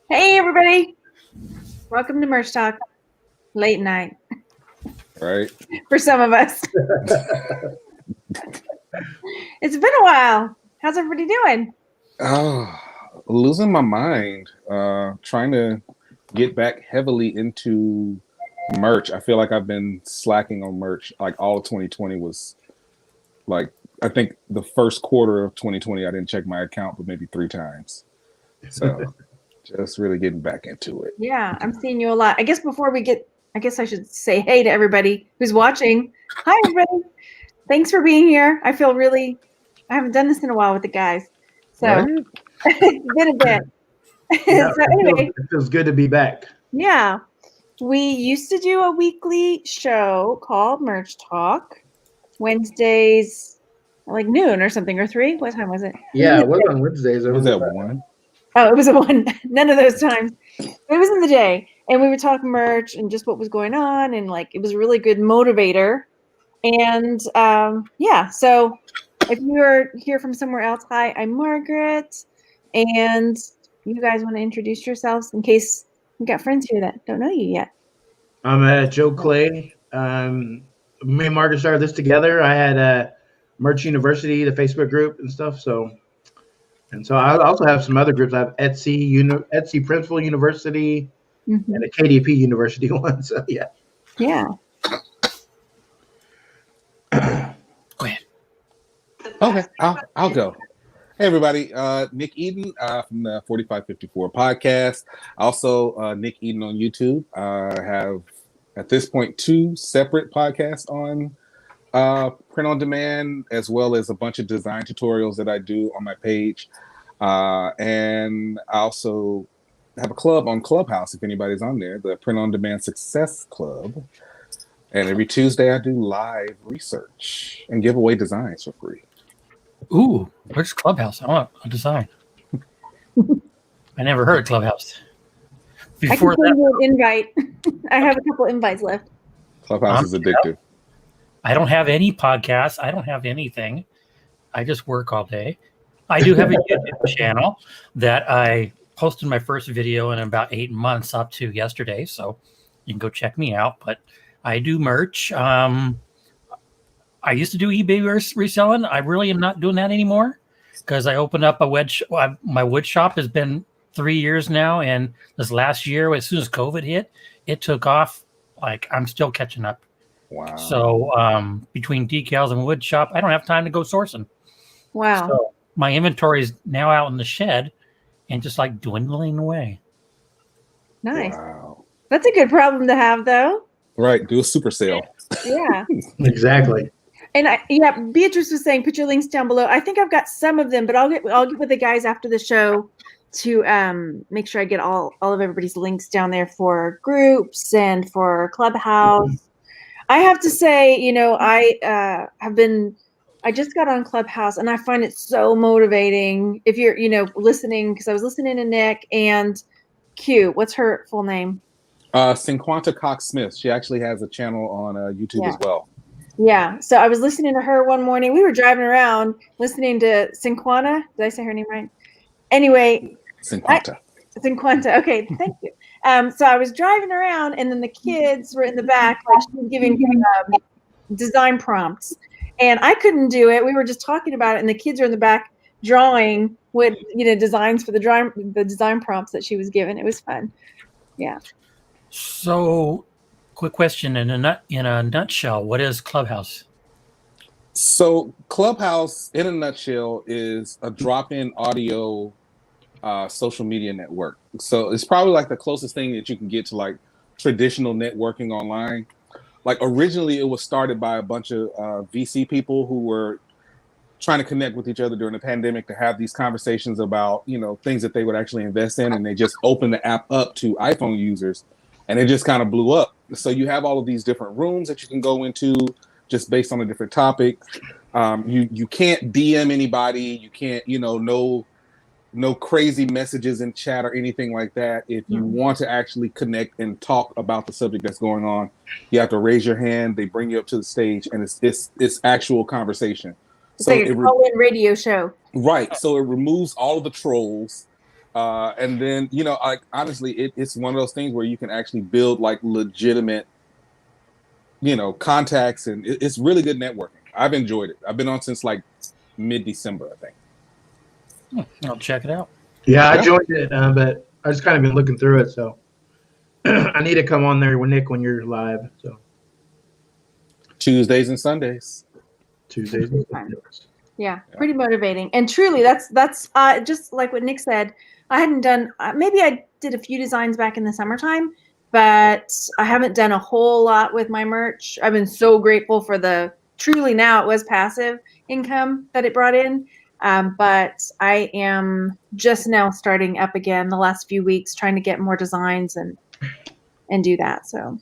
Hey, everybody. Welcome to Merch Talk. Late night. Right. For some of us. It's been a while. How's everybody doing? Oh, losing my mind. Trying to get back heavily into merch. I feel like I've been slacking on merch. Like all of 2020 was like, I think the first quarter of 2020, I didn't check my account but maybe 3 times. So just really getting back into it. Yeah, I'm seeing you a lot. I guess before we get, I guess I should say hey to everybody who's watching. Hi, everybody. Thanks for being here. I feel really, I haven't done this in a while with the guys. So Right? it's been a bit. Yeah, So anyway, it feels good to be back. yeah. We used to do a weekly show called Merch Talk. Wednesdays, like noon or something, or 3. What time was it? Yeah, it was on Wednesdays. Was that one? Oh, it was a 1. None of those times. It was in the day, and we would talk merch and just what was going on, and like it was a really good motivator. And yeah, so if you are here from somewhere else, hi, I'm Margaret, and you guys want to introduce yourselves in case we got friends here that don't know you yet. I'm Joe Clay. Me and Margaret started this together. I had Merch University, the Facebook group and stuff. So I also have some other groups. I have Etsy Principal University, and a KDP University one. So yeah. Yeah. Go ahead. Okay, I'll go. Hey everybody, Nick Eden from the 4554 podcast. Also, Nick Eden on YouTube. I have at this point 2 separate podcasts on print on demand, as well as a bunch of design tutorials that I do on my page. And I also have a club on Clubhouse, if anybody's on there, the Print on Demand Success Club. And every Tuesday I do live research and give away designs for free. Ooh, where's Clubhouse? I want a design. I never heard of Clubhouse. Before I can send you an invite. I have a couple invites left. Clubhouse is addictive. I don't have any podcasts. I don't have anything. I just work all day. I do have a YouTube channel that I posted my first video in about 8 months up to yesterday. So you can go check me out. But I do merch. I used to do eBay reselling. I really am not doing that anymore because I opened up a my wood shop has been 3 years now. And this last year, as soon as COVID hit, it took off. Like I'm still catching up. Wow. So between decals and wood shop, I don't have time to go sourcing. Wow. So my inventory is now out in the shed and just like dwindling away. Nice. Wow. That's a good problem to have, though. Right. Do a super sale. Yeah. Exactly. And Beatrice was saying, put your links down below. I think I've got some of them, but I'll get with the guys after the show to make sure I get all of everybody's links down there for groups and for Clubhouse. I have to say, I just got on Clubhouse and I find it so motivating. If you're, listening, because I was listening to Nick and Q. What's her full name? Cinquanta Cox Smith. She actually has a channel on YouTube as well. Yeah. So I was listening to her one morning. We were driving around listening to Cinquanta. Did I say her name right? Anyway. Cinquanta. Okay. Thank you. So I was driving around and then the kids were in the back, like she was giving design prompts. And I couldn't do it. We were just talking about it. And the kids are in the back drawing with, designs for the design prompts that she was given. It was fun. Yeah. So quick question in a nutshell, what is Clubhouse? So Clubhouse in a nutshell is a drop-in audio social media network. So it's probably like the closest thing that you can get to like traditional networking online. Like originally it was started by a bunch of VC people who were trying to connect with each other during the pandemic to have these conversations about, things that they would actually invest in. And they just opened the app up to iPhone users and it just kind of blew up. So you have all of these different rooms that you can go into just based on a different topic. You can't DM anybody. You can't, no crazy messages in chat or anything like that. If you want to actually connect and talk about the subject that's going on, you have to raise your hand. They bring you up to the stage and it's actual conversation. It's like a call-in radio show. Right. So it removes all of the trolls. And then, like honestly, it's one of those things where you can actually build like legitimate, contacts, and it's really good networking. I've enjoyed it. I've been on since like mid-December, I think. I'll check it out. Yeah, I joined it, but I just kind of been looking through it, so I need to come on there with Nick when you're live. So Tuesdays and Sundays. Tuesdays and Sundays. Yeah, pretty motivating. And truly, that's just like what Nick said. I hadn't done, maybe I did a few designs back in the summertime, but I haven't done a whole lot with my merch. I've been so grateful for truly now it was passive income that it brought in. But I am just now starting up again the last few weeks, trying to get more designs and do that. So,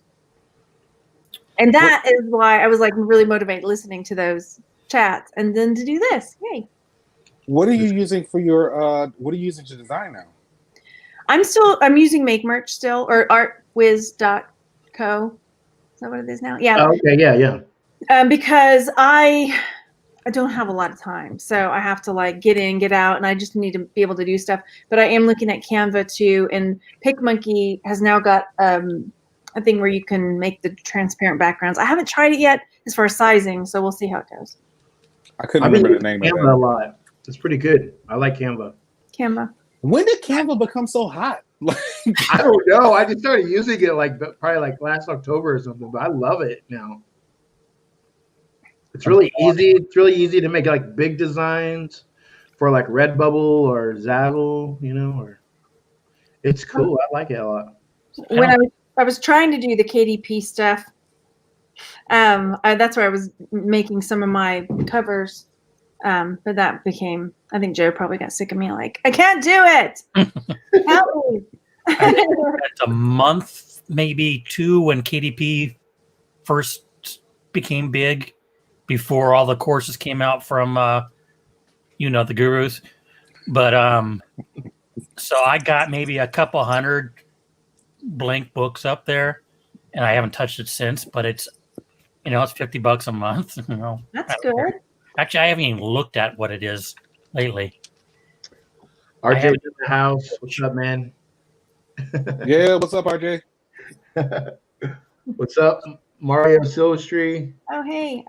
and that is why I was like really motivated listening to those chats and then to do this. Yay. What are you using for your what are you using to design now? I'm using Make Merch still, or artwiz.co. Is that what it is now? Yeah. Oh, okay, yeah. Because I don't have a lot of time, so I have to like get in, get out, and I just need to be able to do stuff. But I am looking at Canva too, and PicMonkey has now got a thing where you can make the transparent backgrounds. I haven't tried it yet as far as sizing, so we'll see how it goes. I couldn't remember the name of Canva a lot. It's pretty good. I like Canva. Canva. When did Canva become so hot? I don't know. I just started using it probably like last October or something, but I love it now. It's really easy. It's really easy to make like big designs for like Redbubble or Zazzle, or it's cool. I like it a lot. When I was trying to do the KDP stuff, that's where I was making some of my covers. But that became, I think Joe probably got sick of me. Like, I can't do it. Help me. It's a month, maybe 2, when KDP first became big, before all the courses came out from, the gurus. But so I got maybe a couple hundred blank books up there, and I haven't touched it since. But it's, it's $50 a month. That's good. Actually, I haven't even looked at what it is lately. RJ in the house. What's up, man? Yeah, what's up, RJ? What's up, Mario Silvestri? Oh, hey.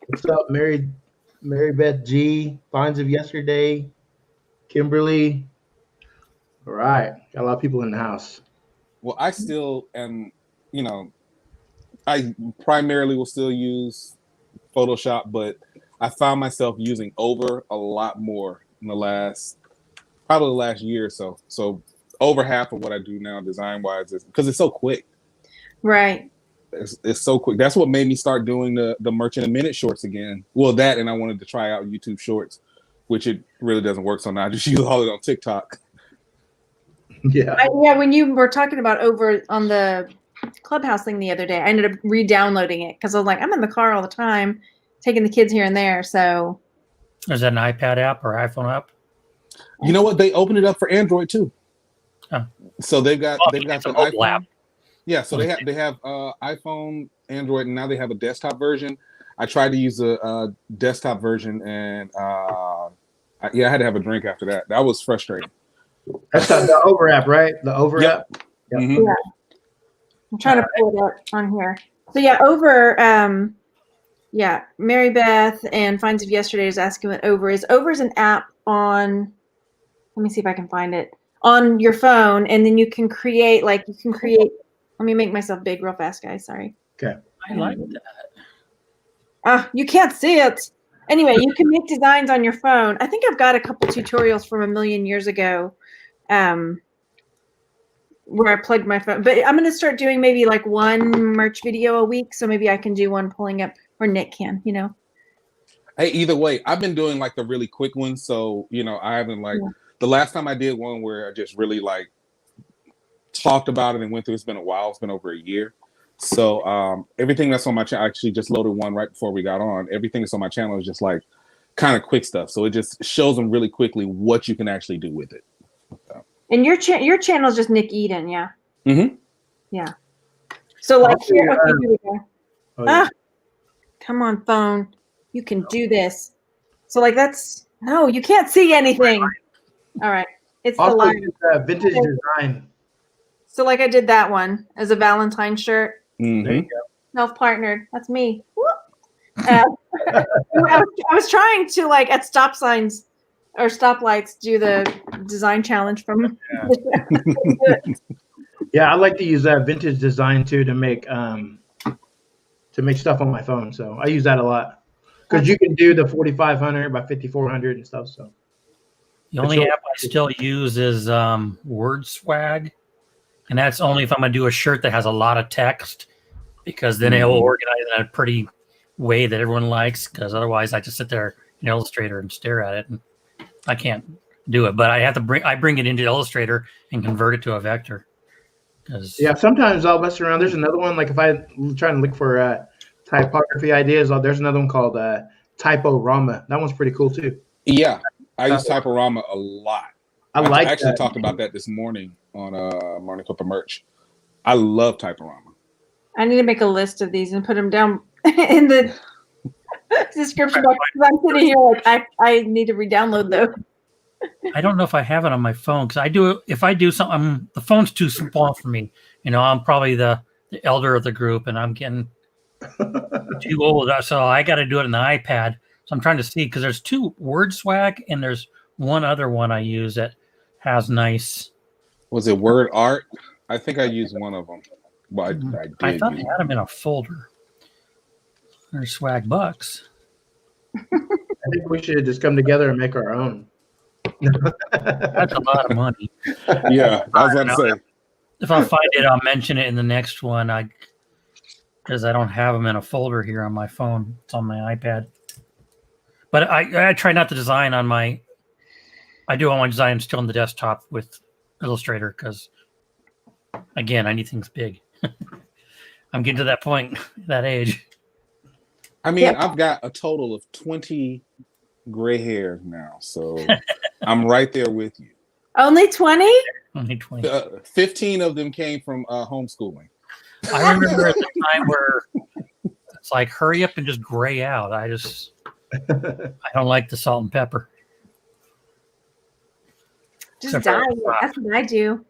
What's up, Mary Beth G? Finds of Yesterday. Kimberly. All right. Got a lot of people in the house. Well, I still am, I primarily will still use Photoshop, but I found myself using Over a lot more in probably the last year or so. So over half of what I do now design-wise is because it's so quick. Right. It's so quick. That's what made me start doing the Merch in a Minute shorts again. Well, that, and I wanted to try out YouTube Shorts, which it really doesn't work. So now I just use all of it on TikTok. Yeah. When you were talking about Over on the Clubhouse thing the other day, I ended up re-downloading it because I was like, I'm in the car all the time, taking the kids here and there. So is that an iPad app or iPhone app? You know what? They opened it up for Android too. Oh. So they've got the iPhone app. Yeah, so they have iPhone, Android, and now they have a desktop version. I tried to use a desktop version, and I had to have a drink after that. That was frustrating. That's the Over app, right? The Over app. Yep. Mm-hmm. Yeah. I'm trying to pull it up on here. So yeah, Over. Mary Beth and Finds of Yesterday is asking what Over is. Over is an app on. Let me see if I can find it on your phone, and then you can create. Let me make myself big real fast, guys. Sorry. Okay. I like that. You can't see it. Anyway, you can make designs on your phone. I think I've got a couple tutorials from a million years ago where I plugged my phone. But I'm going to start doing maybe like one merch video a week. So maybe I can do one pulling up, or Nick can, Hey, either way, I've been doing like the really quick ones. So, I haven't the last time I did one where I just really talked about it and went through, it's been a while. It's been over a year. So everything that's on my channel, I actually just loaded one right before we got on. Everything that's on my channel is just kind of quick stuff. So it just shows them really quickly what you can actually do with it. So. And your channel is just Nick Eden, yeah? Mm-hmm. Yeah. So here we go. Oh, yeah. Come on, phone. You can do this. So no, you can't see anything. All right. It's the Also, line. use, vintage design. So like I did that one as a Valentine shirt. Mhm. There you go. Self-partnered. That's me. I was trying to like at stop signs or stoplights do the design challenge from. Yeah, I like to use that vintage design too to make stuff on my phone. So I use that a lot because you can do the 4500 by 5400 and stuff. So The only app I still use is Word Swag, and that's only if I'm going to do a shirt that has a lot of text, because then it will organize in a pretty way that everyone likes. Because otherwise, I just sit there in Illustrator and stare at it, and I can't do it. But I have to bring it into Illustrator and convert it to a vector. Yeah, sometimes I'll mess around. There's another one, like if I'm trying to look for typography ideas, there's another one called Typorama. That one's pretty cool too. Yeah, I use Typorama a lot. I actually talked about that this morning on Morning Clip of Merch. I love Typorama. I need to make a list of these and put them down in the description box. I'm sitting here like I need to re-download those. I don't know if I have it on my phone, because if I do something, the phone's too small for me. I'm probably the elder of the group, and I'm getting too old. So I got to do it on the iPad. So I'm trying to see, because there's two, Word Swag, and there's one other one I use that has nice. Was it Word Art? I think I used one of them. Well, I thought I had them in a folder. There's Swag Bucks. I think we should just come together and make our own. That's a lot of money. Yeah, I was about to say. If I find it, I'll mention it in the next one. Because I don't have them in a folder here on my phone. It's on my iPad. But I try not to design on my. I do all my design still on the desktop with Illustrator, because, again, I need things big. I'm getting to that point, that age. I mean, I've got a total of 20 gray hairs now, so I'm right there with you. Only 20? Only 20. 15 of them came from homeschooling. I remember at the time where it's like, hurry up and just gray out. I don't like the salt and pepper. Just dye it. That's what I do.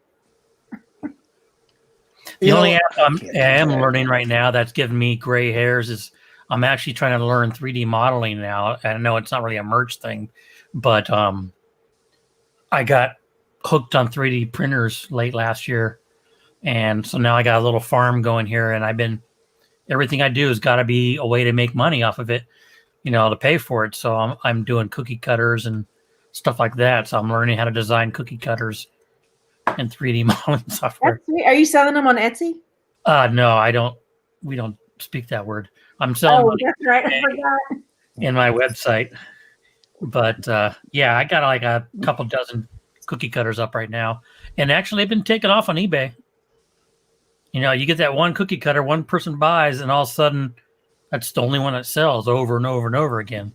The only app I am learning right now that's giving me gray hairs is I'm actually trying to learn 3D modeling now. I know it's not really a merch thing, but I got hooked on 3D printers late last year. And so now I got a little farm going here, and everything I do has got to be a way to make money off of it, to pay for it. So I'm doing cookie cutters and stuff like that. So I'm learning how to design cookie cutters and 3D modeling software. That's sweet. Are you selling them on Etsy? No, I don't. We don't speak that word. I'm selling that's right. I forgot. in my website. But yeah, I got like a couple dozen cookie cutters up right now. And actually, they've been taken off on eBay. You get that one cookie cutter, one person buys, and all of a sudden, that's the only one that sells over and over and over again.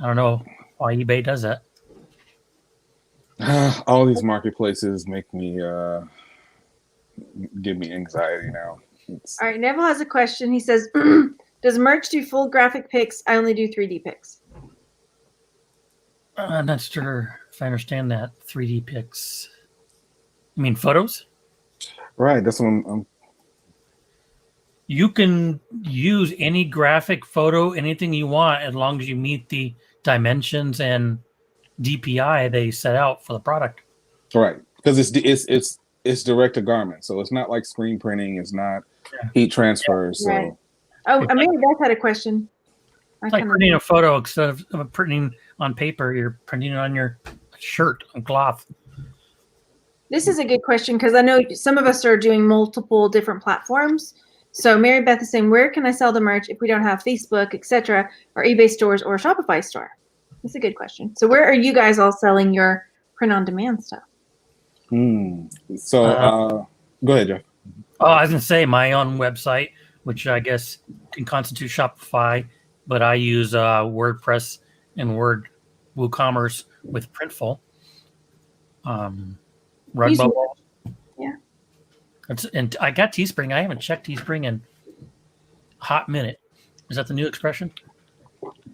I don't know why eBay does that. All these marketplaces make me give me anxiety now. All right, Neville has a question. He says, does merch do full graphic pics? I only do 3D pics. I'm not sure if I understand that. 3D pics. You mean photos? Right, that's what I'm. You can use any graphic photo, anything you want, as long as you meet the dimensions and DPI they set out for the product. Right, because it's direct to garment, so it's not like screen printing. It's not heat transfer. So. Right. Oh, Amelia Beth had a question. It's like printing a photo instead of printing on paper. You're printing it on your shirt on cloth. This is a good question, because I know some of us are doing multiple different platforms. So Mary Beth is saying, where can I sell the merch if we don't have Facebook, etc., or eBay stores or a Shopify store? That's a good question. So where are you guys all selling your print-on-demand stuff? So go ahead, Jeff. Oh, I was going to say my own website, which I guess can constitute Shopify, but I use WordPress and WooCommerce with Printful. Redbubble. Yeah. And I got Teespring. I haven't checked Teespring in a hot minute. Is that the new expression?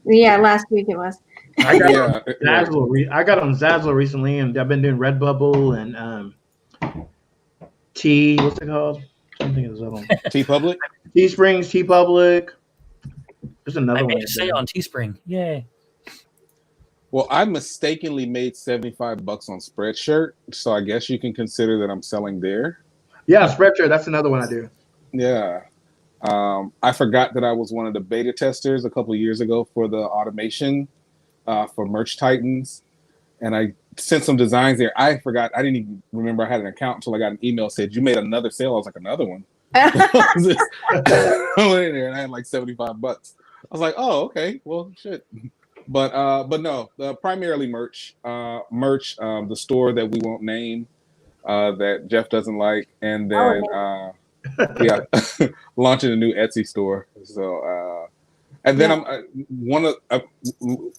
Yeah, last week it was. I got Yeah, I got on Zazzle recently, and I've been doing Redbubble and what's it called? I'm thinking of this other one. T Public. Teesprings, T Public. There's another I one. made a sale on Teespring. Yay. Well, I mistakenly made $75 on Spreadshirt, so I guess you can consider that I'm selling there. Yeah, Spreadshirt. That's another one I do. Yeah. I forgot that I was one of the beta testers a couple of years ago for the automation for Merch Titans, and I sent some designs there. I forgot. I didn't even remember I had an account until I got an email said you made another sale. I was like, another one. I went in there and I had like $75. I was like, oh, okay, well, shit. But no, primarily merch. The store that we won't name, that Jeff doesn't like, and then yeah, launching a new Etsy store. So and then I'm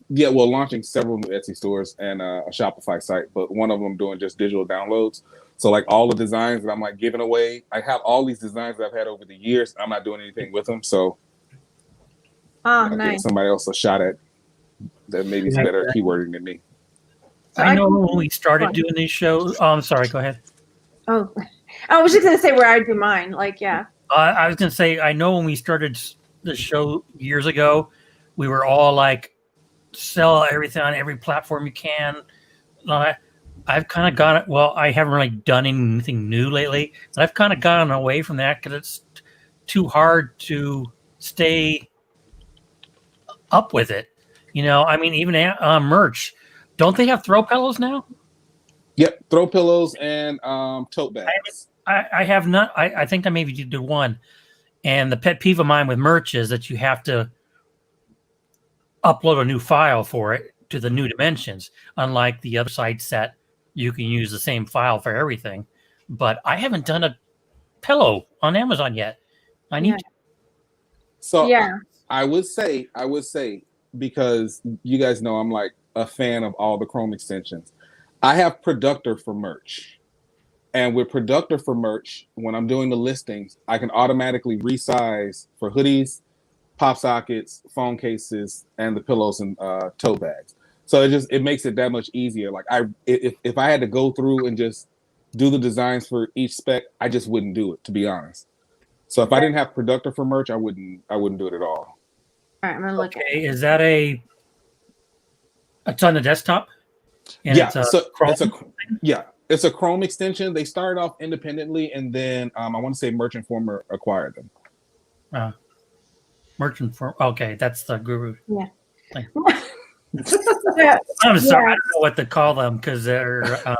launching several new Etsy stores and a Shopify site, but one of them doing just digital downloads. So like all the designs that I'm like giving away, I have all these designs that I've had over the years. I'm not doing anything with them, so give somebody else a shot at that. Maybe it's better keywording than me. So I know when we started doing these shows. Oh, I'm sorry. Go ahead. Oh, I was just gonna say where I do mine. Like, yeah. I was gonna say I know when we started the show years ago, we were all like, sell everything on every platform you can. I've kind of gone. Well, I haven't really done anything new lately, but I've kind of gotten away from that because it's too hard to stay up with it. You know, I mean, even merch. Don't they have throw pillows now? Yep, throw pillows and tote bags. I have not. I think I maybe did one. And the pet peeve of mine with merch is that you have to upload a new file for it to the new dimensions. Unlike the other sites that you can use the same file for everything. But I haven't done a pillow on Amazon yet. I need to. So yeah. I would say, because you guys know I'm like a fan of all the Chrome extensions. I have Productor for merch. And with Productor for merch, when I'm doing the listings, I can automatically resize for hoodies, pop sockets, phone cases, and the pillows and tote bags. So it makes it that much easier. Like if I had to go through and just do the designs for each spec, I just wouldn't do it, to be honest. So if I didn't have Productor for merch, I wouldn't do it at all. All right, I'm gonna look. Okay, is that it's on the desktop? And yeah, it's a Chrome extension. They started off independently, and then I want to say Merchant Former acquired them. Merchant Form. Okay, that's the guru. Yeah. I'm sorry, I don't know what to call them because they're. I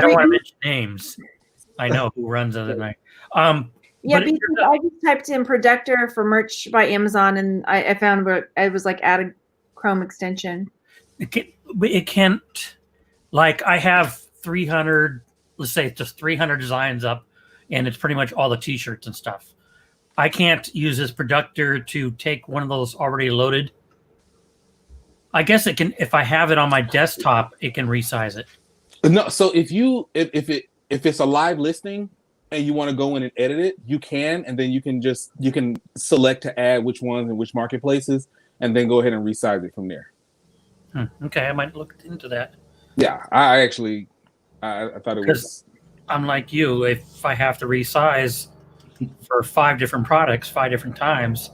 don't want to mention names. I know who runs it at night. Yeah, I just typed in Productor for merch by Amazon, and I found where I was like add a Chrome extension. It can't. Like I have 300. Let's say it's just 300 designs up, and it's pretty much all the T-shirts and stuff. I can't use this Productor to take one of those already loaded. I guess it can. If I have it on my desktop, it can resize it. No, so if it's a live listing and you want to go in and edit it, you can, and then you can select to add which ones and which marketplaces, and then go ahead and resize it from there. Okay, I might look into that. Yeah, I actually I thought it was. I'm like you. If I have to resize for 5 different products 5 different times,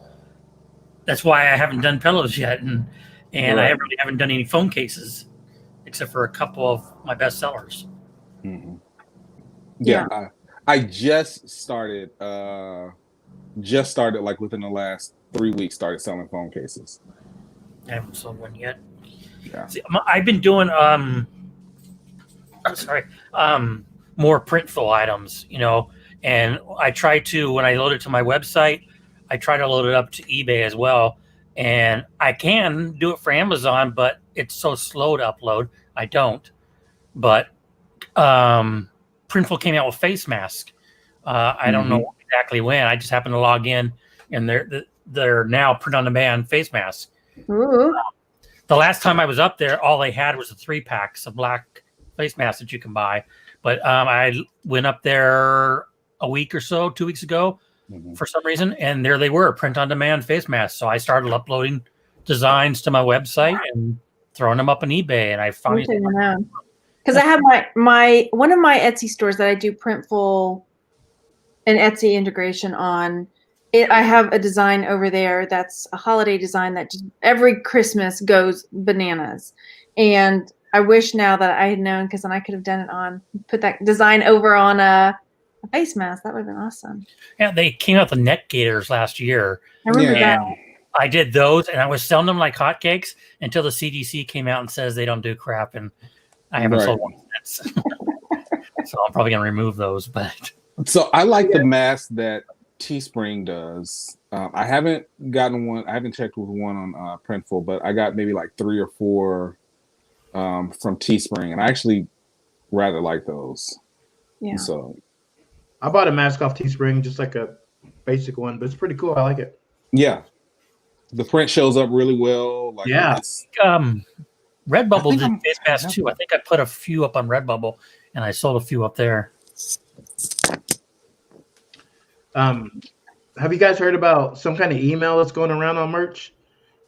that's why I haven't done pillows yet, and right. I really haven't done any phone cases except for a couple of my best sellers. Mm-hmm. Yeah. I just started like within the last 3 weeks, started selling phone cases. I haven't sold one yet. Yeah. See, I've been doing more printful items, and I try to, when I load it to my website, I try to load it up to eBay as well. And I can do it for Amazon, but it's so slow to upload. I don't. But Printful came out with face mask. I don't know exactly when. I just happened to log in, and they're now print on demand face masks. The last time I was up there, all they had was the 3-packs of black face masks that you can buy. But I went up there a week or so, 2 weeks ago, for some reason, and there they were, print on demand face masks. So I started uploading designs to my website and throwing them up on eBay. And I finally, because I have my one of my Etsy stores that I do Printful and Etsy integration on. I have a design over there that's a holiday design that just every Christmas goes bananas. And I wish now that I had known, because then I could have done it on, put that design over on a face mask. That would have been awesome. yeah, they came out the neck gaiters last year. I remember that. I did those, and I was selling them like hotcakes until the CDC came out and says they don't do crap, and I haven't sold one since. So I'm probably gonna remove those. But so I like the mask that Teespring does. I haven't gotten one. I haven't checked with one on Printful, but I got maybe like 3 or 4 from Teespring, and I actually rather like those. Yeah. So I bought a mask off Teespring, just like a basic one, but it's pretty cool. I like it. Yeah, the print shows up really well. Like, yeah. Redbubble did face masks too. I think I put a few up on Redbubble, and I sold a few up there. Have you guys heard about some kind of email that's going around on merch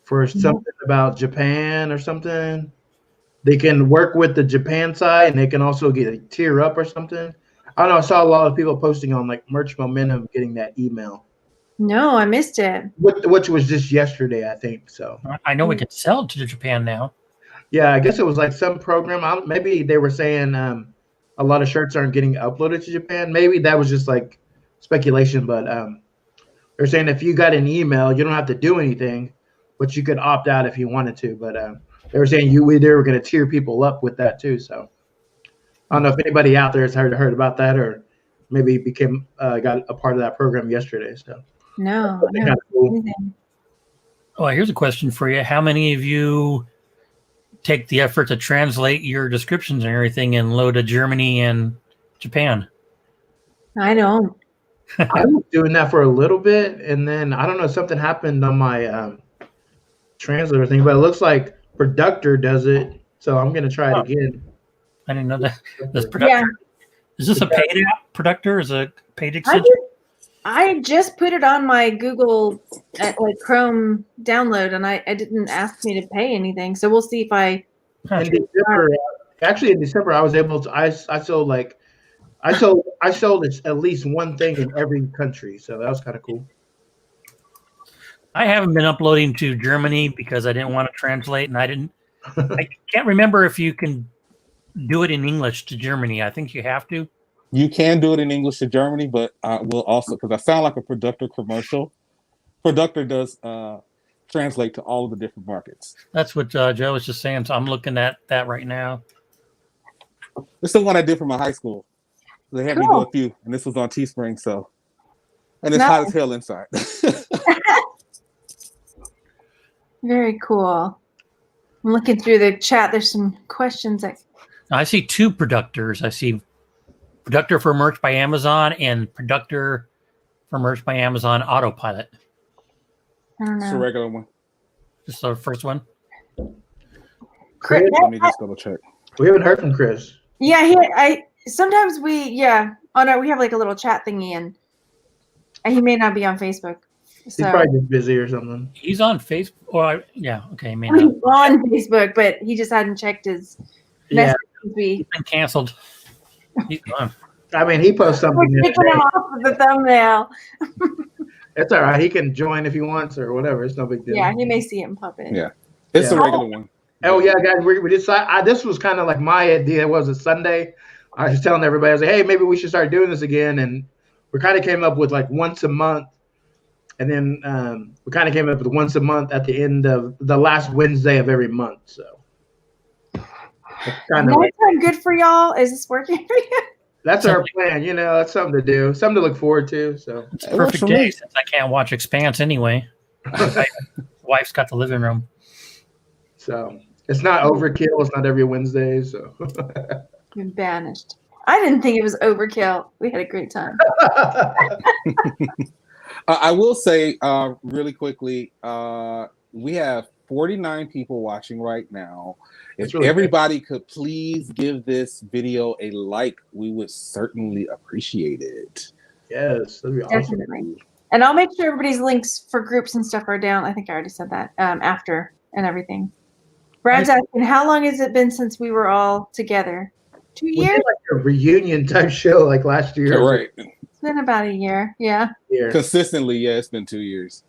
for something about Japan or something? They can work with the Japan side, and they can also get a tier up or something. I don't know. I saw a lot of people posting on like Merch Momentum getting that email. No, I missed it. Which was just yesterday, I think. So I know we can sell to Japan now. Yeah, I guess it was like some program. Maybe they were saying a lot of shirts aren't getting uploaded to Japan. Maybe that was just like speculation, but they're saying if you got an email, you don't have to do anything, but you could opt out if you wanted to. But they were saying they were going to tier people up with that too. So I don't know if anybody out there has heard about that, or maybe got a part of that program yesterday. So no. Cool. Oh, here's a question for you. How many of you take the effort to translate your descriptions and everything and load to Germany and Japan? I don't. I was doing that for a little bit, and then I don't know, something happened on my translator thing, but it looks like Productor does it, so I'm gonna try it again. I didn't know that. This Productor, is this a paid app? Productor is a paid extension? I just put it on my Google Chrome download, and I didn't ask me to pay anything. So we'll see if I. In December, I was able to. I sold at least one thing in every country, so that was kind of cool. I haven't been uploading to Germany because I didn't want to translate, and I can't remember if you can do it in English to Germany. I think you have to. you can do it in English to Germany, but I will also, because I sound like a Productor commercial. Productor does translate to all of the different markets. That's what Joe was just saying. So I'm looking at that right now. This is the one I did for my high school. They had me do a few, and this was on Teespring, so. And it's hot as hell inside. Very cool. I'm looking through the chat. There's some questions. I see two Productors. I see Productor for Merch by Amazon and Productor for Merch by Amazon Autopilot. I don't know. It's a regular one. Just the first one. Chris, let me just double check. We haven't heard from Chris. Yeah, sometimes we have like a little chat thingy, and he may not be on Facebook. So. He's probably just busy or something. He's on Facebook. Or yeah, okay, He's on Facebook, but he just hadn't checked his messages. He's been canceled. He's gone. I mean, he posts something. We're taking him off of the thumbnail. It's all right. He can join if he wants or whatever. It's no big deal. Yeah, he may see him pop in. Yeah, it's a regular one. Oh yeah, guys, we decided. This was kind of like my idea. It was a Sunday. I was telling everybody, I was like, hey, maybe we should start doing this again. And we kind of came up with like once a month. And then we kind of came up with once a month at the end of the last Wednesday of every month. So kind of good for y'all. Is this working for you? That's our plan. You know, that's something to do, something to look forward to. So it's a perfect day since I can't watch Expanse anyway. My wife's got the living room. So it's not overkill. It's not every Wednesday. So you're banished. I didn't think it was overkill. We had a great time. I will say really quickly, we have 49 people watching right now. If really everybody could please give this video a like, we would certainly appreciate it. Yes, that'd be awesome. Definitely. And I'll make sure everybody's links for groups and stuff are down. I think I already said that after and everything. Brad's asking, how long has it been since we were all together? 2 We years? did like a reunion type show like last year. Right. It's been about a year. Yeah. Consistently, yeah, it's been 2 years.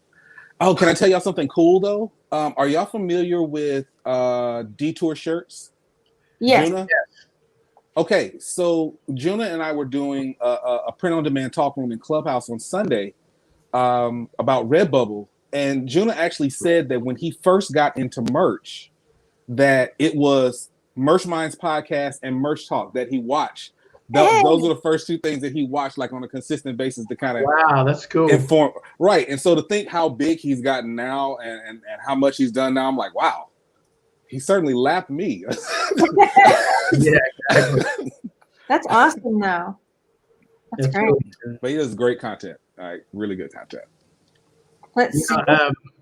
Oh, can I tell y'all something cool though? Are y'all familiar with Detour Shirts? Yes. Juna? Yes. Okay, so Juna and I were doing a print-on-demand talk room in Clubhouse on Sunday about Redbubble, and Juna actually said that when he first got into merch, that it was Merch Minds podcast and Merch Talk that he watched. Those are the first two things that he watched like on a consistent basis to kind of wow, that's cool. Inform right. And so to think how big he's gotten now and how much he's done now, I'm like, wow, he certainly lapped me. Yeah, exactly. That's awesome though. That's great. Cool. But he does great content. Really good content. Let's see.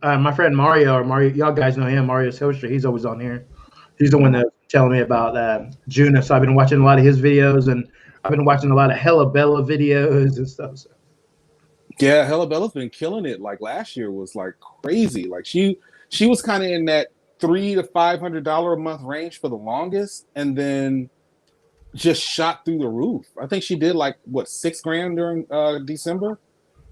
My friend Mario, y'all guys know him, Mario Silverstreet. He's always on here. He's the one that's telling me about Juna. So I've been watching a lot of his videos, and I've been watching a lot of Hella Bella videos and stuff. So. Yeah, Hella Bella's been killing it. Like last year was like crazy. Like she was kind of in that $300 to $500 a month range for the longest, and then just shot through the roof. I think she did like what $6,000 during December.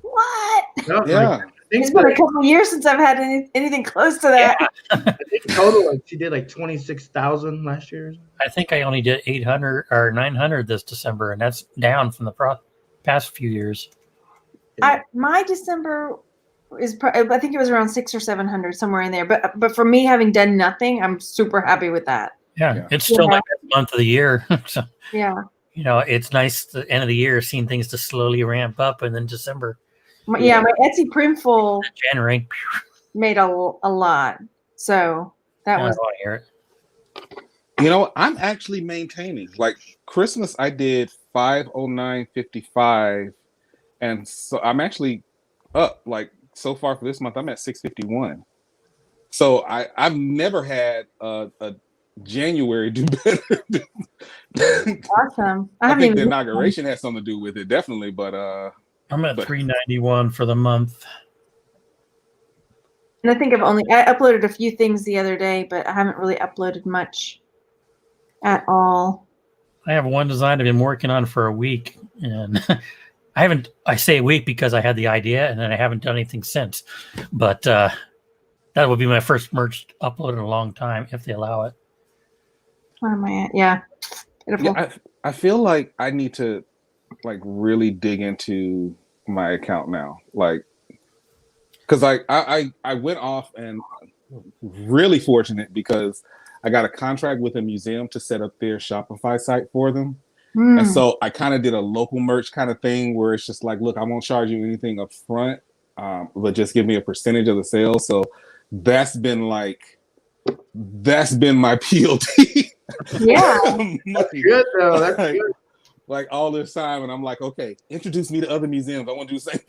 What? No, Yeah. It's been a couple of years since I've had anything close to that. I think total, like she did like 26,000 last year. I think I only did 800 or 900 this December, and that's down from the past few years. My December is I think it was around 600 or 700, somewhere in there. But for me, having done nothing, I'm super happy with that. Yeah. It's still my best month of the year. So, yeah. You know, it's nice the end of the year seeing things to slowly ramp up, and then December. My Etsy Printful January made a lot. So that was. I want to hear it. You know, I'm actually maintaining. Like Christmas, I did 509.55, and so I'm actually up. Like so far for this month, I'm at 651. So I've never had a January do better. Awesome. I think the inauguration has something to do with it, definitely. But I'm at 391 for the month. And I think I uploaded a few things the other day, but I haven't really uploaded much at all. I have one design I've been working on for a week, and I say a week because I had the idea and then I haven't done anything since. But that will be my first merch upload in a long time if they allow it. Where am I at? Yeah. Beautiful. Yeah, I feel like I need to like really dig into my account now. Like, because I went off and really fortunate because I got a contract with a museum to set up their Shopify site for them. And so I kind of did a local merch kind of thing where it's just like, look, I won't charge you anything up front, but just give me a percentage of the sales. So that's been my PLT. Yeah. That's good though. That's like, good. Like all this time, and I'm like, okay, introduce me to other museums. I want to do the same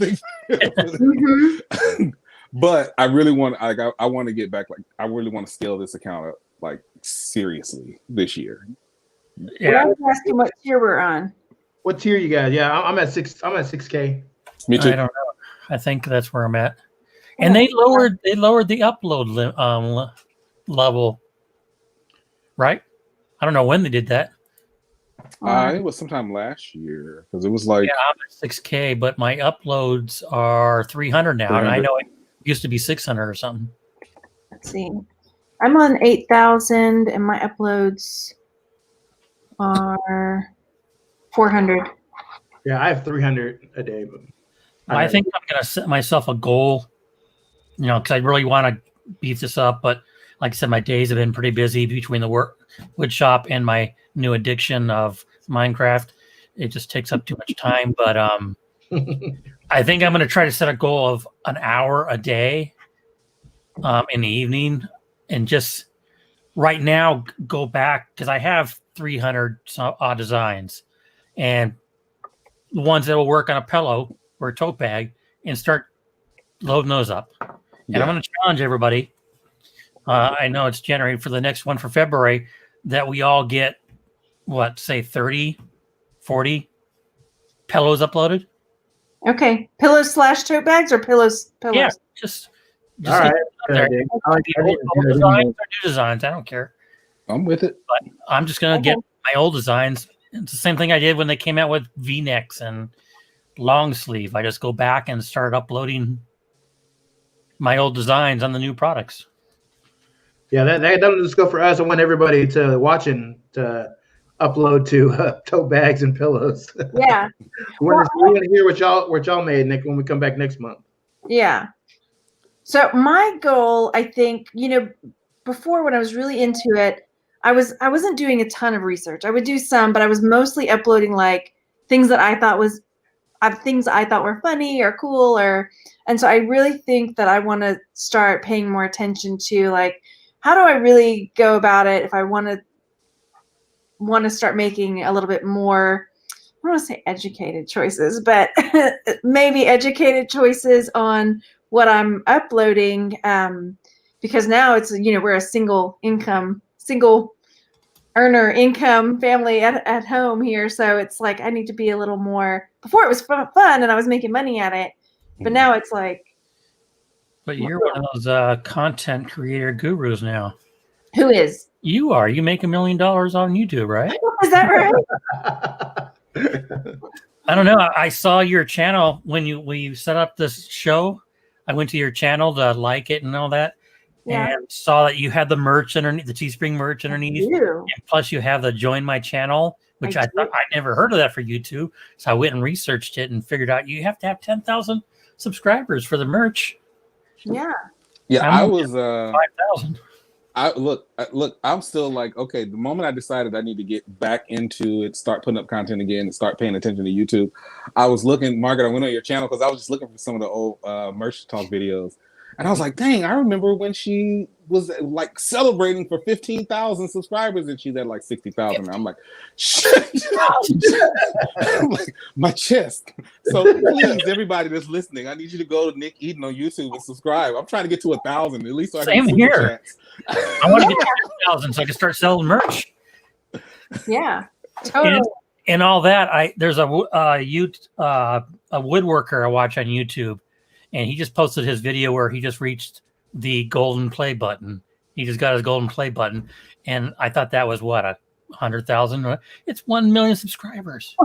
thing. But I really want, I want to get back. Like, I really want to scale this account up, like seriously, this year. Yeah. I was asking what tier we're on. What tier you got? Yeah, I'm at 6K. Me too. I don't know. I think that's where I'm at. And they lowered the upload level, right? I don't know when they did that. It was sometime last year because it was like I'm at 6K, but my uploads are 300 now, 300. and I know it used to be 600 or something. Let's see. I'm on 8,000, and my uploads are 400. Yeah, I have 300 a day. But I think I'm going to set myself a goal, because I really want to beef this up. But like I said, my days have been pretty busy between the wood shop and my new addiction of Minecraft. It just takes up too much time. But I think I'm going to try to set a goal of an hour a day in the evening, and just right now go back because I have 300 odd designs, and the ones that will work on a pillow or a tote bag, and start loading those up. And I'm going to challenge everybody. I know it's January, for the next one for February, that we all get, 30, 40 pillows uploaded. Okay. Pillows / tote bags or pillows? Yeah, just All right. there. Good idea. Old designs or new designs, I don't care. I'm with it. But I'm just gonna get my old designs. It's the same thing I did when they came out with V-necks and long sleeve. I just go back and start uploading my old designs on the new products. Yeah, that doesn't just go for us. I want everybody to watching to upload to tote bags and pillows. Yeah. we want to hear what y'all made, Nick, when we come back next month. Yeah. So my goal, I think, before when I was really into it, I wasn't doing a ton of research. I would do some, but I was mostly uploading like things that I thought were funny or cool, and so I really think that I want to start paying more attention to like, how do I really go about it if I want to start making a little bit more, I don't want to say educated choices, but maybe educated choices on what I'm uploading, because now it's, we're a single earner income family at home here. So it's like, I need to be a little more, before it was fun and I was making money at it, but now it's like. But you're one of those content creator gurus now. Who is? You are. You make $1 million on YouTube, right? Is that right? I don't know. I saw your channel when you set up this show. I went to your channel to like it and all that, and saw that you had the merch underneath, the Teespring merch underneath, and plus you have the Join My Channel, which I thought I'd never heard of that for YouTube. So I went and researched it and figured out you have to have 10,000 subscribers for the merch. Yeah. Yeah, I was 5,000. Look, I'm still like, okay, the moment I decided I need to get back into it, start putting up content again and start paying attention to YouTube, I was looking, Margaret, I went on your channel because I was just looking for some of the old merch talk videos. And I was like, dang, I remember when she was like celebrating for 15,000 subscribers and she's at like 60,000. I'm like, shit. I'm like, my chest. So please, everybody that's listening, I need you to go to Nick Eden on YouTube and subscribe. I'm trying to get to 1,000 at least. So Same here. I want to get to 1,000 so I can start selling merch. Yeah, totally. And all that, there's a woodworker I watch on YouTube. And he just posted his video where he just reached the golden play button. He just got his golden play button. And I thought that was what, 100,000? It's 1 million subscribers.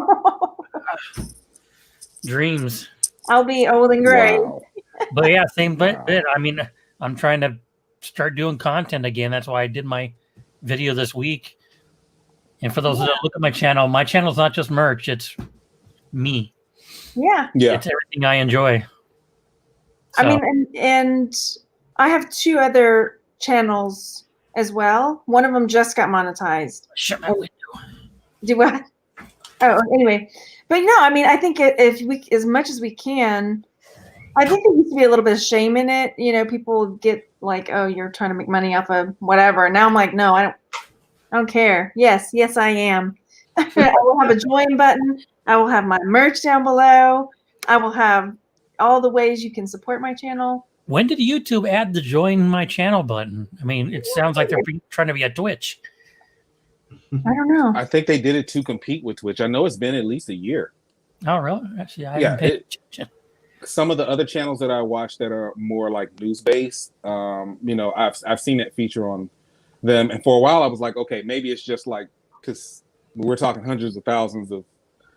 Dreams. I'll be old and gray. Wow. But yeah, same bit. I mean, I'm trying to start doing content again. That's why I did my video this week. And for those that look at my channel's not just merch. It's me. Yeah. It's everything I enjoy. So. I mean, and I have 2 other channels as well. One of them just got monetized. Shut my window. Do what? Oh, anyway. But no, I mean, I think if we, as much as we can, I think there used to be a little bit of shame in it. People get like, oh, you're trying to make money off of whatever. And now I'm like, no, I don't care. Yes, I am. I will have a join button. I will have my merch down below. I will have all the ways you can support my channel. When did YouTube add the join my channel button? I mean, it sounds like they're trying to be a Twitch. I don't know. I think they did it to compete with Twitch. I know it's been at least a year. Oh, really? Actually, I haven't paid attention. Some of the other channels that I watch that are more like news based, I've seen that feature on them. And for a while I was like, okay, maybe it's just like, because we're talking hundreds of thousands of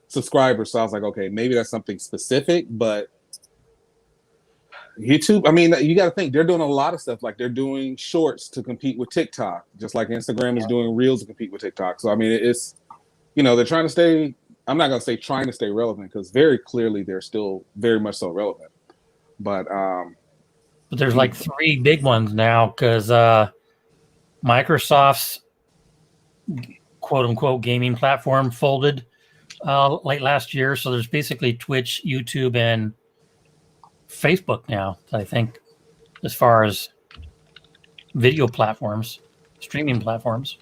subscribers. So I was like, okay, maybe that's something specific, but YouTube, I mean, you got to think they're doing a lot of stuff. Like they're doing shorts to compete with TikTok, just like Instagram is doing reels to compete with TikTok. So, I mean, it's, they're trying to stay, I'm not going to say trying to stay relevant because very clearly they're still very much so relevant. But there's like 3 big ones now because Microsoft's quote unquote gaming platform folded late last year. So there's basically Twitch, YouTube, and Facebook now, I think, as far as video platforms, streaming platforms.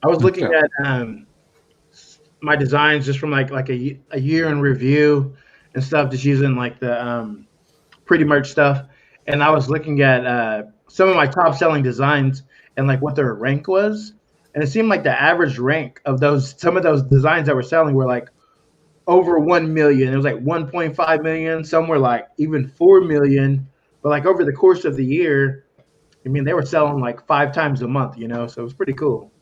I was looking at my designs just from like a year in review and stuff, just using like the pretty merch stuff. And I was looking at some of my top selling designs and like what their rank was. and it seemed like the average rank of some of those designs that were selling were like over 1 million. It was like 1.5 million. Some were like even 4 million. But like over the course of the year, I mean, they were selling like 5 times a month, so it was pretty cool.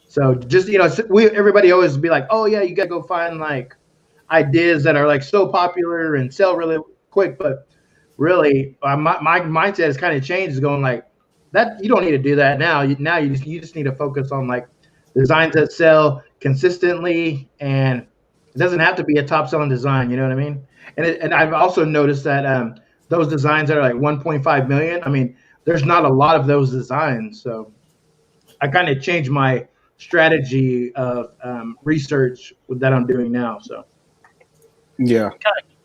So just, everybody always be like, oh yeah, you got to go find like ideas that are like so popular and sell really quick. But really, my mindset has kind of changed, is going like that. You don't need to do that now. Now you just need to focus on like designs that sell consistently, and it doesn't have to be a top selling design. You know what I mean? And I've also noticed that those designs that are like 1.5 million. I mean, there's not a lot of those designs. So I kind of changed my strategy of research that I'm doing now. So Yeah.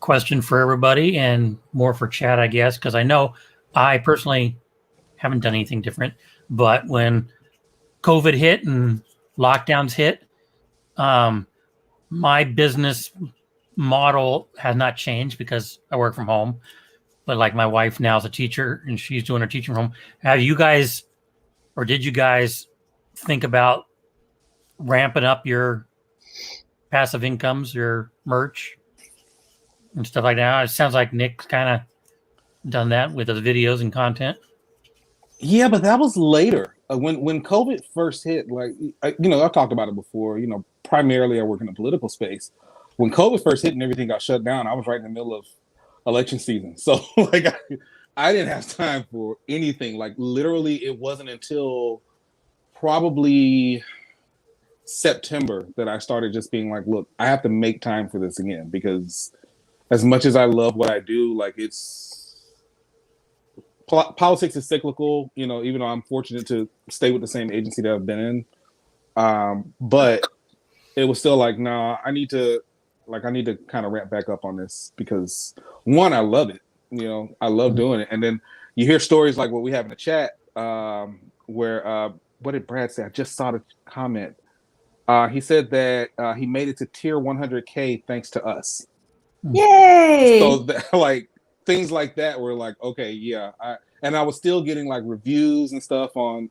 Question for everybody and more for Chad, I guess, because I know I personally haven't done anything different. But when COVID hit and lockdowns hit, my business model has not changed because I work from home. But like my wife now is a teacher and she's doing her teaching from home. Have you guys, or did you guys think about ramping up your passive incomes, your merch and stuff like that? It sounds like Nick's kind of done that with his videos and content. Yeah, but that was later. When COVID first hit, I've talked about it before. Primarily I work in the political space. When COVID first hit and everything got shut down, I was right in the middle of election season. So I didn't have time for anything. Like literally, it wasn't until probably September that I started just being like, look, I have to make time for this again, because as much as I love what I do, like politics is cyclical, even though I'm fortunate to stay with the same agency that I've been in. But it was still like, nah, I need to kind of ramp back up on this, because one, I love it. I love doing it. And then you hear stories like what we have in the chat, where, what did Brad say? I just saw the comment. He said that he made it to tier 100K thanks to us. Yay! So like things like that were like, okay, yeah. I was still getting like reviews and stuff on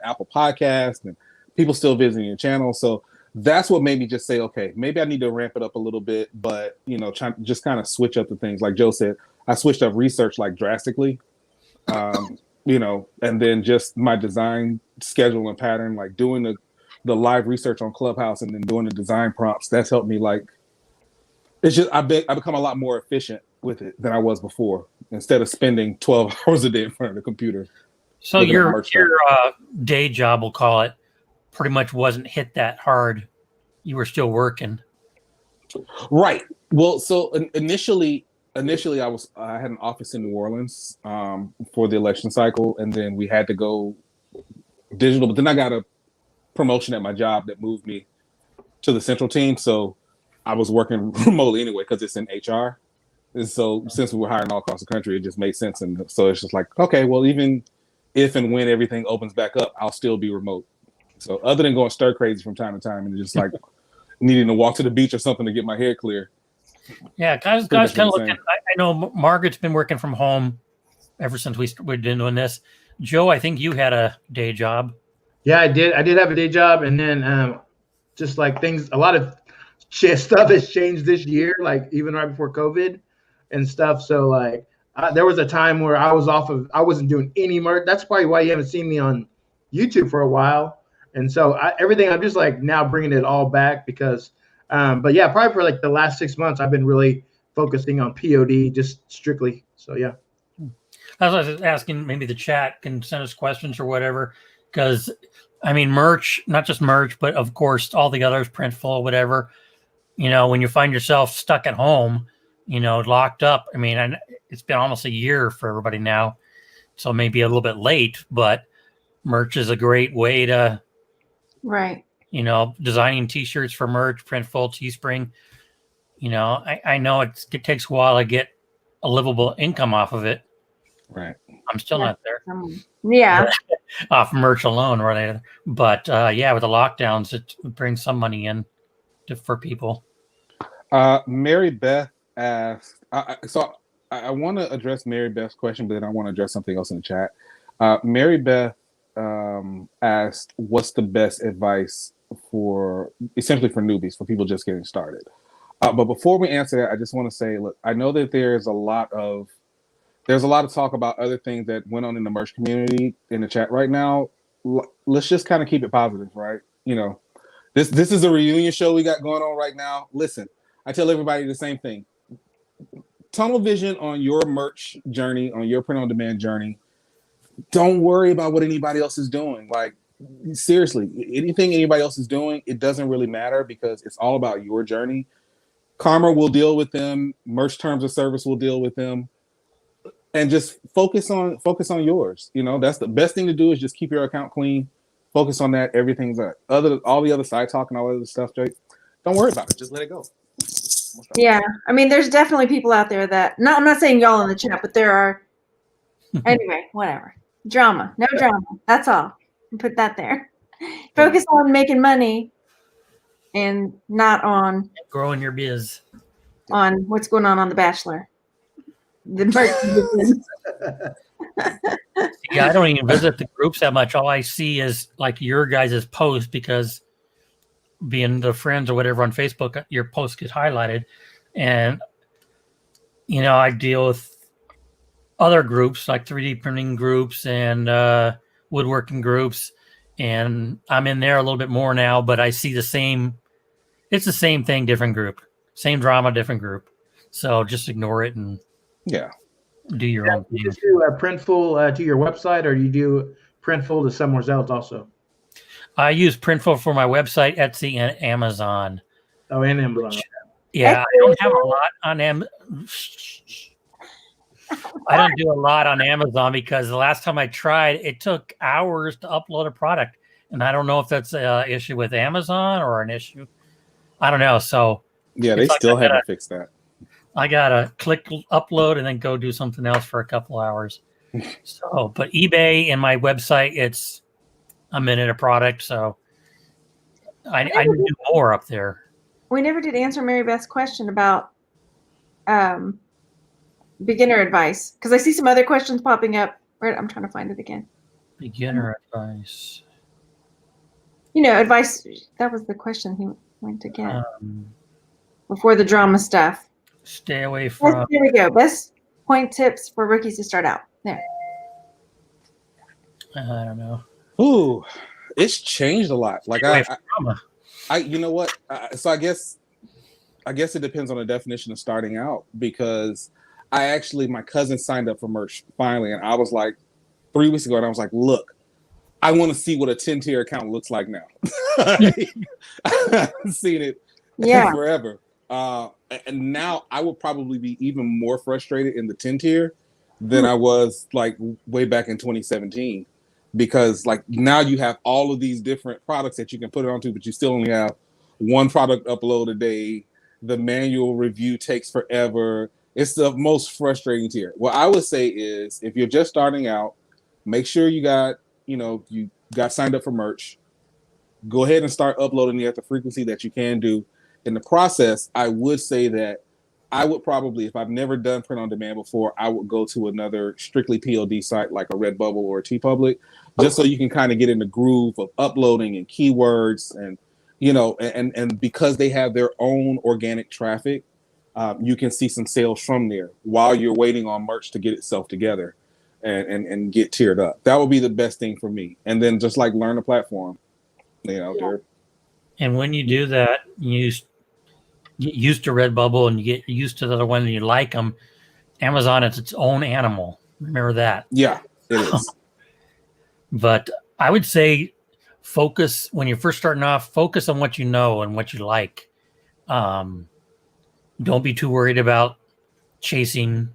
Apple Podcasts, and people still visiting your channel. So that's what made me just say, okay, maybe I need to ramp it up a little bit, but just kind of switch up the things. Like Joe said, I switched up research like drastically, and then just my design schedule and pattern, like doing the live research on Clubhouse and then doing the design prompts. That's helped me. Like, it's just I've become a lot more efficient with it than I was before, instead of spending 12 hours a day in front of the computer. So your day job, we'll call it, pretty much wasn't hit that hard. You were still working. Right. Well, so initially I had an office in New Orleans for the election cycle, and then we had to go digital. But then I got a promotion at my job that moved me to the central team, so I was working remotely anyway because it's in HR. And so since we were hiring all across the country, it just made sense. And so it's just like, okay, well, even if and when everything opens back up, I'll still be remote. So other than going stir crazy from time to time and just like needing to walk to the beach or something to get my head clear. Yeah, guys kind of looking. I know Margaret's been working from home ever since we've been doing this. Joe, I think you had a day job. Yeah, I did. I did have a day job, and then just like things, a lot of stuff has changed this year, like even right before COVID and stuff. So like there was a time where I wasn't doing any merch. That's probably why you haven't seen me on YouTube for a while. And so everything, I'm just like now bringing it all back because, but yeah, probably for like the last 6 months, I've been really focusing on POD just strictly. So yeah. I was asking, maybe the chat can send us questions or whatever, because I mean, merch, not just merch, but of course, all the others, Printful, whatever, when you find yourself stuck at home, locked up. I mean, it's been almost a year for everybody now, so maybe a little bit late, but merch is a great way to, right. Designing t-shirts for merch, Printful, Teespring. I know it takes a while to get a livable income off of it. Right. I'm still not there. Yeah. Off merch alone, right? But yeah, with the lockdowns, it brings some money in for people. Mary Beth asked, so I want to address Mary Beth's question, but then I want to address something else in the chat. Mary Beth asked, "What's the best advice for essentially for newbies, for people just getting started?" But before we answer that, I just want to say, look, I know that there's a lot of talk about other things that went on in the merch community in the chat right now. Let's just kind of keep it positive, right? You know, this is a reunion show we got going on right now. Listen, I tell everybody the same thing. Tunnel vision on your merch journey, on your print on demand journey. Don't worry about what anybody else is doing. Like, seriously, anything anybody else is doing, it doesn't really matter, because it's all about your journey. Karma will deal with them. Merch terms of service will deal with them. And just focus on yours. You know, that's the best thing to do, is just keep your account clean. Focus on that. Everything's all the other side talk and all other stuff, Jake. Don't worry about it. Just let it go. Yeah, I mean, there's definitely people out there that, I'm not saying y'all in the chat, but there are. Anyway, whatever. Drama, no drama. That's all. Put that there. Focus on making money, and not on growing your biz. On what's going on The Bachelor. The merch. Yeah, I don't even visit the groups that much. All I see is like your guys' post, because being the friends or whatever on Facebook, your posts get highlighted. And, you know, I deal with other groups like 3D printing groups and woodworking groups. And I'm in there a little bit more now, but I see it's the same thing, different group. Same drama, different group. So just ignore it and do your own thing. Do you do a Printful to your website, or do you do Printful to somewhere else also? I use Printful for my website, Etsy, and Amazon. Oh, and Amazon. Yeah, I don't have a lot on I don't do a lot on Amazon, because the last time I tried, it took hours to upload a product. And I don't know if that's an issue with Amazon or an issue. I don't know. So yeah, they still haven't fixed that. I got to click upload and then go do something else for a couple hours. So, but eBay and my website, it's a minute a product. So I need to do more up there. We never did answer Mary Beth's question about beginner advice, because I see some other questions popping up. I'm trying to find it again. Beginner advice. You know, advice. That was the question he went to get before the drama stuff. Stay away from. Here we go. Best point tips for rookies to start out. There. I don't know. Ooh, it's changed a lot. Like I you know what? So I guess it depends on the definition of starting out, because my cousin signed up for merch finally, and I was like 3 weeks ago, and I was like, look, I want to see what a 10-tier account looks like now. I haven't seen it forever. And now I would probably be even more frustrated in the 10-tier than I was like way back in 2017, because like now you have all of these different products that you can put it onto, but you still only have one product upload a day. The manual review takes forever. It's the most frustrating tier. What I would say is, if you're just starting out, make sure you got signed up for merch. Go ahead and start uploading it at the frequency that you can do. In the process, I would say that I would probably, if I've never done print on demand before, I would go to another strictly PLD site like a Redbubble or a TeePublic, just so you can kind of get in the groove of uploading and keywords, and and because they have their own organic traffic, you can see some sales from there while you're waiting on merch to get itself together and get tiered up. That would be the best thing for me. And then just like learn the platform, And when you do that, you get used to Redbubble and you get used to the other one and you like them. Amazon is its own animal. Remember that. Yeah, it is. But I would say focus, when you're first starting off, focus on what you know and what you like. Don't be too worried about chasing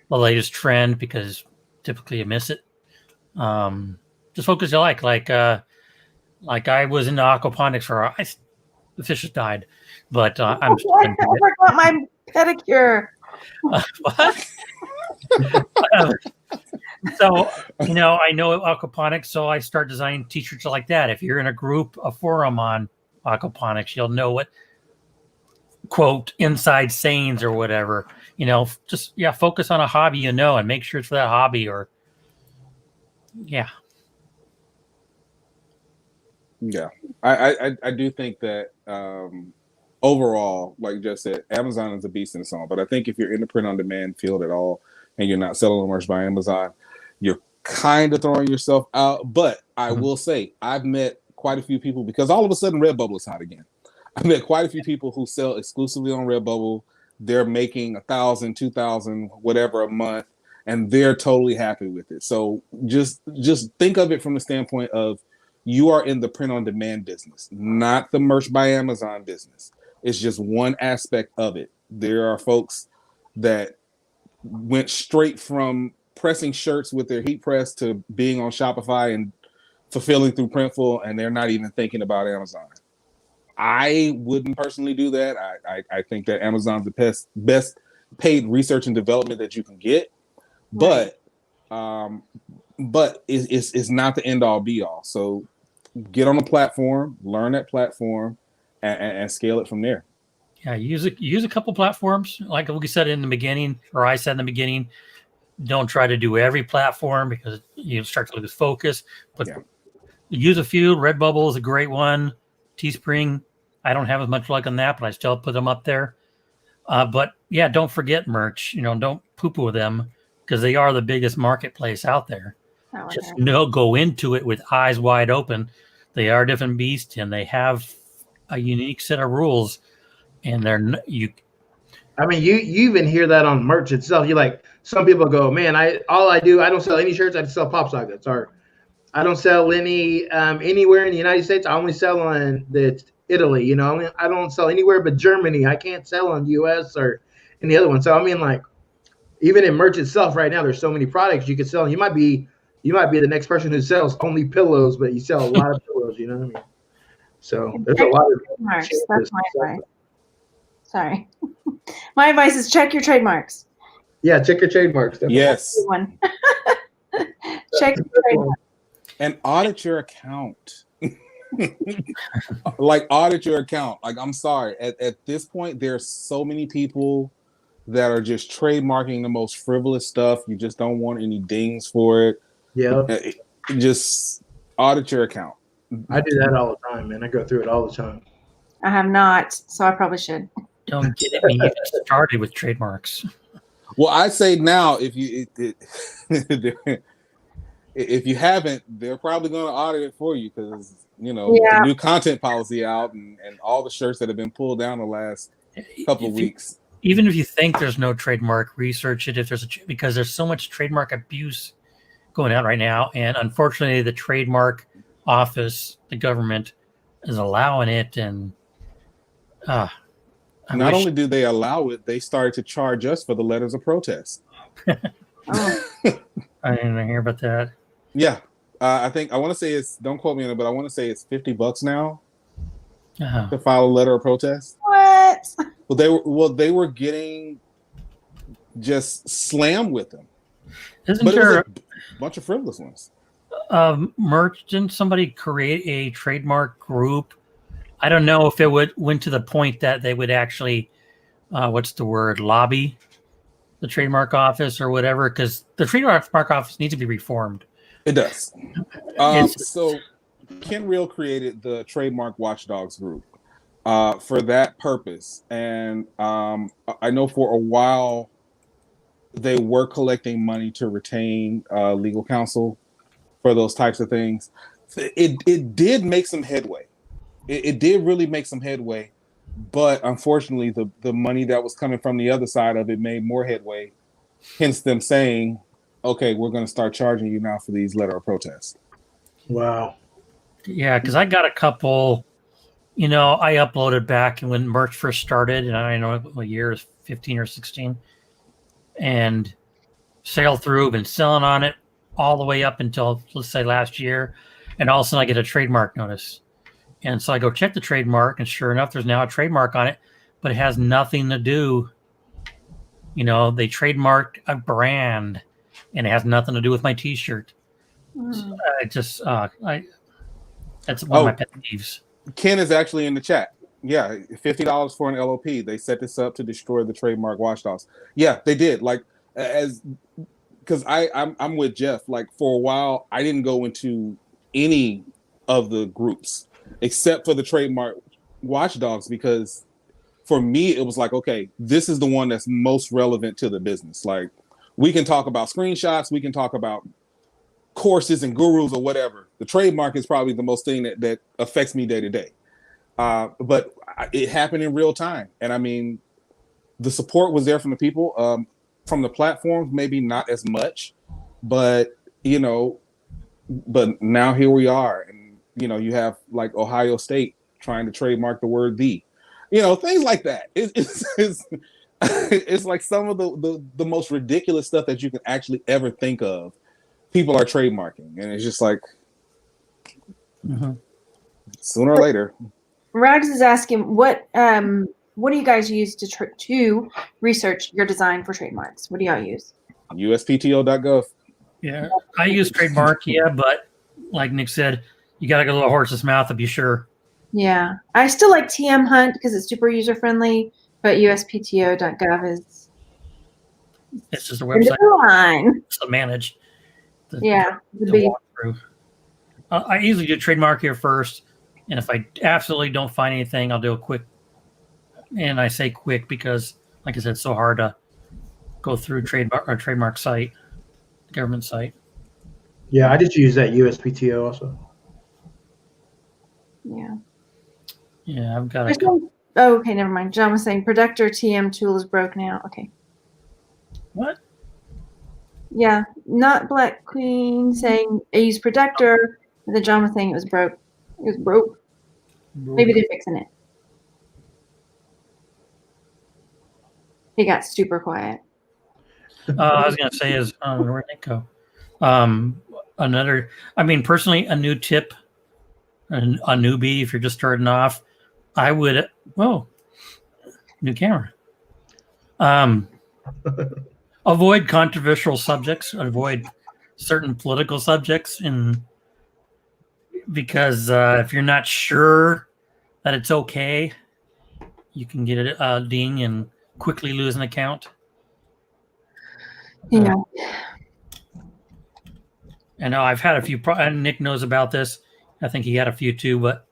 the latest trend, because typically you miss it. Just focus you like I was into aquaponics the fish has died, but I'm. I forgot my pedicure. What? So, I know aquaponics, so I start designing t-shirts like that. If you're in a forum on aquaponics, you'll know what, quote, inside sayings or whatever, just, focus on a hobby, and make sure it's for that hobby, or, Yeah, I do think that overall, like Jeff said, Amazon is a beast in its own. But I think if you're in the print on demand field at all and you're not selling merch by Amazon, you're kind of throwing yourself out. But I will say, I've met quite a few people because all of a sudden Redbubble is hot again. I've met quite a few people who sell exclusively on Redbubble. They're making $1,000, $2,000, whatever a month, and they're totally happy with it. So just think of it from the standpoint of you are in the print on demand business, not the merch by Amazon business. It's just one aspect of it. There are folks that went straight from pressing shirts with their heat press to being on Shopify and fulfilling through Printful, and they're not even thinking about Amazon. I wouldn't personally do that. I think that Amazon's the best paid research and development that you can get, but it's not the end all be all. So get on a platform, learn that platform, and scale it from there. Yeah, use a couple platforms, like we said in the beginning, or I said in the beginning. Don't try to do every platform because you start to lose focus. But use a few. Redbubble is a great one. Teespring, I don't have as much luck on that, but I still put them up there. But yeah, don't forget merch. Don't poo-poo them because they are the biggest marketplace out there. Just go into it with eyes wide open. They are a different beast, and they have a unique set of rules. And you even hear that on merch itself. You like some people go, man, I don't sell any shirts. I just sell pop sockets, or I don't sell any anywhere in the United States. I only sell on Italy. I don't sell anywhere but Germany. I can't sell on the US or any other one. So I mean, like, even in merch itself right now, there's so many products you can sell. You might be the next person who sells only pillows, but you sell a lot of pillows. You know what I mean? So there's a lot of trademarks. That's my advice. Sorry. My advice is check your trademarks. Yeah, check your trademarks. Definitely. Yes. Check your trademarks. And audit your account. Like, audit your account. Like, I'm sorry. At this point, there's so many people that are just trademarking the most frivolous stuff. You just don't want any dings for it. Yeah. Just audit your account. I do that all the time, man. I go through it all the time. I have not, so I probably should. Don't get me even started with trademarks. Well, I say now, if you haven't, they're probably going to audit it for you because the new content policy out and all the shirts that have been pulled down the last couple of weeks. Even if you think there's no trademark, research it. Because there's so much trademark abuse going on right now, and unfortunately, the trademark office, the government, is allowing it, and not only do they allow it, they started to charge us for the letters of protest. I didn't hear about that. Yeah. I want to say it's, don't quote me on it, but I want to say it's $50 now to file a letter of protest. What? Well, they were getting just slammed with them. Isn't there a bunch of frivolous ones? Merch, didn't somebody create a trademark group? I don't know if it went to the point that they would actually, lobby the trademark office or whatever, because the trademark office needs to be reformed. It does. So Ken Real created the Trademark Watchdogs group for that purpose. And I know for a while they were collecting money to retain legal counsel for those types of things. It did make some headway. It did really make some headway, but unfortunately, the money that was coming from the other side of it made more headway. Hence, them saying, "Okay, we're going to start charging you now for these letter of protest." Wow. Yeah, because I got a couple. I uploaded back when merch first started, and I know what year is 15 or 16, and sailed through. Been selling on it all the way up until, let's say, last year, and all of a sudden I get a trademark notice. And so I go check the trademark, and sure enough, there's now a trademark on it, but it has nothing to do. They trademarked a brand, and it has nothing to do with my T-shirt. So that's one of my pet peeves. Ken is actually in the chat. Yeah, $50 for an LOP. They set this up to destroy the trademark watchdogs. Yeah, they did. Because I'm with Jeff. Like, for a while, I didn't go into any of the groups except for the trademark watchdogs, because for me, it was like, okay, this is the one that's most relevant to the business. Like, we can talk about screenshots, we can talk about courses and gurus or whatever. The trademark is probably the most thing that affects me day to day. But it happened in real time. And I mean, the support was there from the people, from the platforms, maybe not as much, but, you know, but now here we are. And, you know, you have like Ohio State trying to trademark the word "the," you know, things like that. It's like some of the most ridiculous stuff that you can actually ever think of. People are trademarking, and it's just like, sooner or later. Rags is asking, what do you guys use to research your design for trademarks? What do y'all use? USPTO.gov. Yeah, I use Trademark, but like Nick said, you got to go to the horse's mouth to be sure. Yeah, I still like TM Hunt because it's super user friendly, but USPTO.gov is it's just a website to manage. The walkthrough. I usually do Trademark here first, and if I absolutely don't find anything, I'll do a quick. And I say quick because, like I said, it's so hard to go through trademark site, government site. Yeah, I just use that USPTO also. Yeah. Yeah, I've got Oh, okay, never mind. John was saying Productor TM tool is broke now. Okay. What? Yeah, not Black Queen saying I use Productor, and then John was saying it was broke. It was broke. Maybe they're fixing it. He got super quiet. I was gonna say where'd it go? Personally, a new tip, a newbie, if you're just starting off, I would. Whoa, new camera. Avoid controversial subjects. Avoid certain political subjects, because if you're not sure that it's okay, you can get a ding and quickly lose an account. Yeah. I know I've had a few. And Nick knows about this. I think he had a few too. But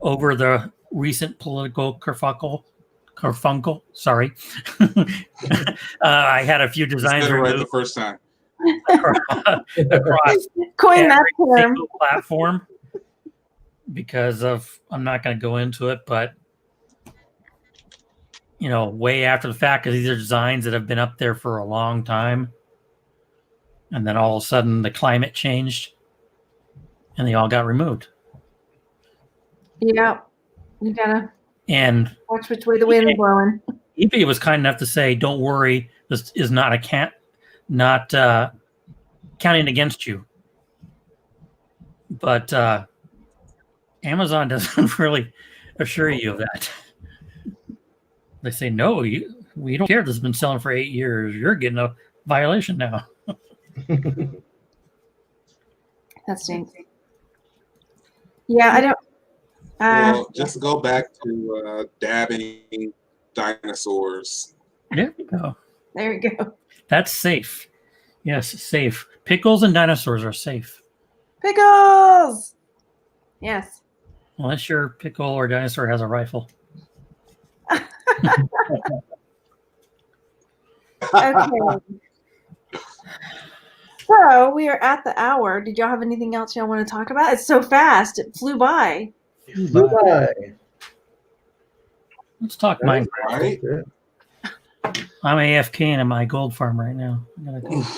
over the recent political kerfuffle, sorry, I had a few designs right the first time across Coin that every term. single platform because of, I'm not going to go into it, but you know, way after the fact, because these are designs that have been up there for a long time, and then all of a sudden the climate changed, and they all got removed. Yeah, you gotta watch which way the wind is blowing. eBay was kind enough to say, "Don't worry, this is not counting against you." But Amazon doesn't really assure you of that. They say, "No, we don't care. This has been selling for 8 years. You're getting a violation now." That stinks. Yeah, I don't. Well, just go back to dabbing dinosaurs. There we go. There we go. That's safe. Yes, safe. Pickles and dinosaurs are safe. Pickles. Yes. Unless your pickle or dinosaur has a rifle. Okay. So we are at the hour. Did y'all have anything else y'all want to talk about? It's so fast. It flew by. Let's talk Minecraft. Right? I'm AFK in my gold farm right now.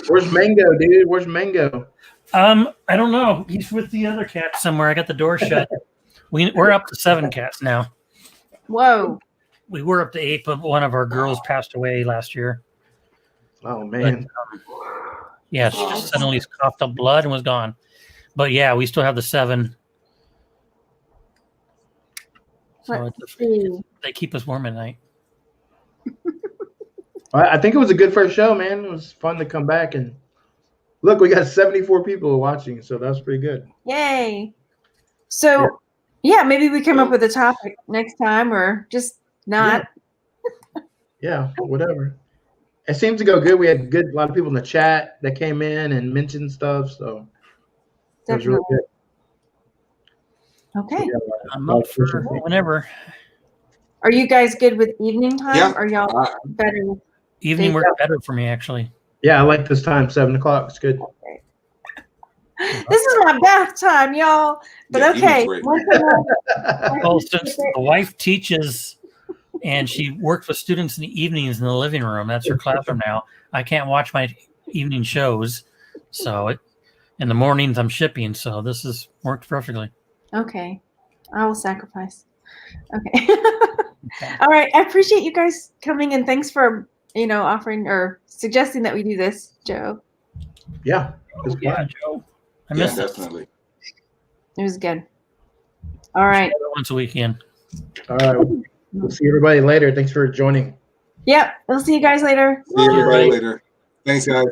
Where's Mango, dude? Where's Mango? I don't know. He's with the other cat somewhere. I got the door shut. We're up to 7 cats now. Whoa. We were up to 8, but one of our girls passed away last year. Oh, man. But, yeah, she just suddenly coughed up blood and was gone. But yeah, we still have the 7. So they keep us warm at night. I think it was a good first show, man. It was fun to come back and look. We got 74 people watching, so that's pretty good. Yay! So, yeah, maybe we come up with a topic next time, or just not. Yeah, whatever. It seemed to go good. We had a lot of people in the chat that came in and mentioned stuff, so that was really good. Okay. I'm up for whenever. Are you guys good with evening time? Yeah. Or y'all better? Evening works better for me, actually. Yeah, I like this time, 7 o'clock. It's good. Okay. This is my bath time, y'all. But Yeah, okay. evening's great. Well, since the wife teaches and she works with students in the evenings in the living room, that's her classroom now. I can't watch my evening shows. So in the mornings I'm shipping. So this has worked perfectly. Okay. I will sacrifice. Okay. All right. I appreciate you guys coming, and thanks for, offering or suggesting that we do this, Joe. Yeah. It's Yeah, Joe. I missed it. Definitely. It was good. All right. Once a weekend. All right. We'll see everybody later. Thanks for joining. Yep. We'll see you guys later. See everybody later. Thanks, guys.